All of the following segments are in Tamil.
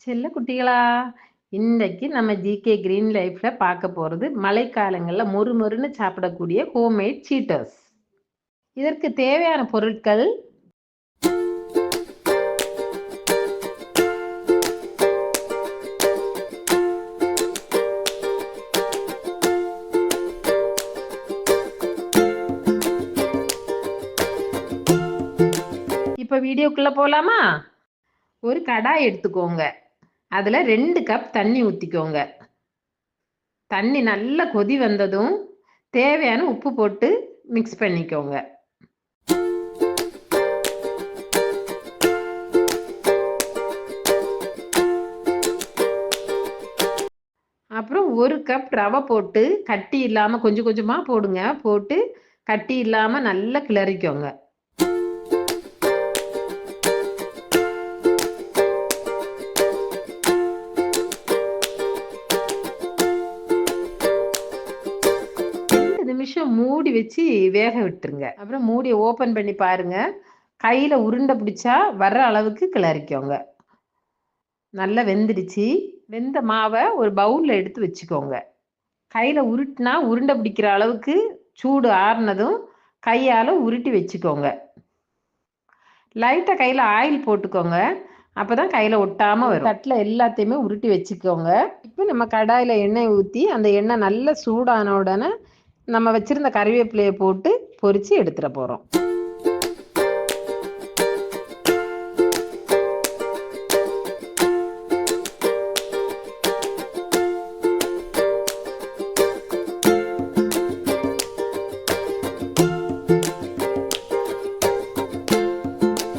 செல்ல குட்டிகளா, இன்னைக்கு நம்ம ஜிகே கிரீன் லைஃப்ல பார்க்க போறது மழைக்காலங்கள்ல மொறுமொறுன்னு சாப்பிடக்கூடிய ஹோம்மேட் சீட்டர்ஸ். இதற்கு தேவையான பொருட்கள்: இப்ப வீடியோக்குள்ள போலாமா? ஒரு கடாய் எடுத்துக்கோங்க. அதுல 2 கப் தண்ணி ஊத்திக்கோங்க. தண்ணி நல்லா கொதி வந்ததும் தேவையான உப்பு போட்டு மிக்ஸ் பண்ணிக்கோங்க. அப்புறம் 1 கப் ரவை போட்டு கட்டி இல்லாம கொஞ்சம் கொஞ்சமா போடுங்க. போட்டு கட்டி இல்லாம நல்லா கிளறிக்கோங்க. நிமிஷம் மூடி வச்சு வேக விட்டுருங்க. அப்புறம் மூடியை ஓப்பன் பண்ணி பாருங்க. கையில் உருண்டை பிடிச்சா வர்ற அளவுக்கு கிளறிக்கோங்க. நல்லா வெந்துடுச்சு. வெந்த மாவை ஒரு பவுலில் எடுத்து வச்சுக்கோங்க. கையில் உருட்டினா உருண்டை பிடிக்கிற அளவுக்கு சூடு ஆறுனதும் கையால் உருட்டி வச்சுக்கோங்க. லைட்டாக கையில் ஆயில் போட்டுக்கோங்க. அப்போ தான் கையில் ஒட்டாமல் வரும். தட்டில் எல்லாத்தையுமே உருட்டி வச்சுக்கோங்க. இப்போ நம்ம கடாயில் எண்ணெய் ஊற்றி அந்த எண்ணெய் நல்லா சூடான உடனே நம்ம வச்சிருந்த கறிவேப்பிலையை போட்டு பொரிச்சு எடுத்துட போறோம்.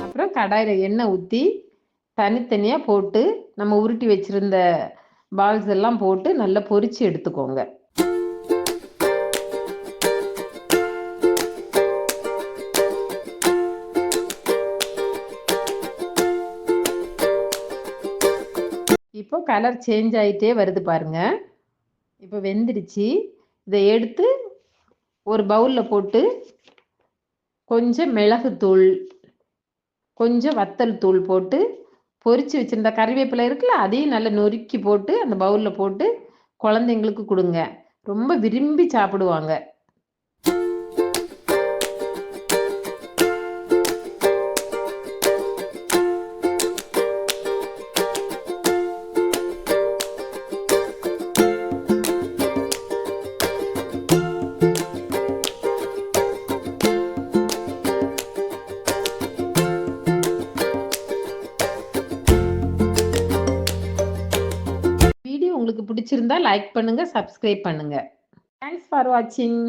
அப்புறம் கடாயில எண்ணெய் ஊற்றி தனித்தனியா போட்டு நம்ம உருட்டி வச்சிருந்த பால்ஸ் எல்லாம் போட்டு நல்லா பொரிச்சு எடுத்துக்கோங்க. இப்போ கலர் சேஞ்ச் ஆகிட்டே வருது பாருங்க. இப்போ வெந்துடுச்சு. இதை எடுத்து ஒரு பவுலில் போட்டு கொஞ்சம் மிளகுத்தூள், கொஞ்சம் வத்தல் தூள் போட்டு பொரிச்சு வச்சிருந்த கறிவேப்பிலை இருக்குல்ல, அதையும் நல்லா நொறுக்கி போட்டு அந்த பவுலில் போட்டு குழந்தைங்களுக்கு கொடுங்க. ரொம்ப விரும்பி சாப்பிடுவாங்க. உங்களுக்கு பிடிச்சிருந்தா லைக் பண்ணுங்க, சப்ஸ்கிரைப் பண்ணுங்க. தேங்க்ஸ் ஃபார் வாட்சிங்.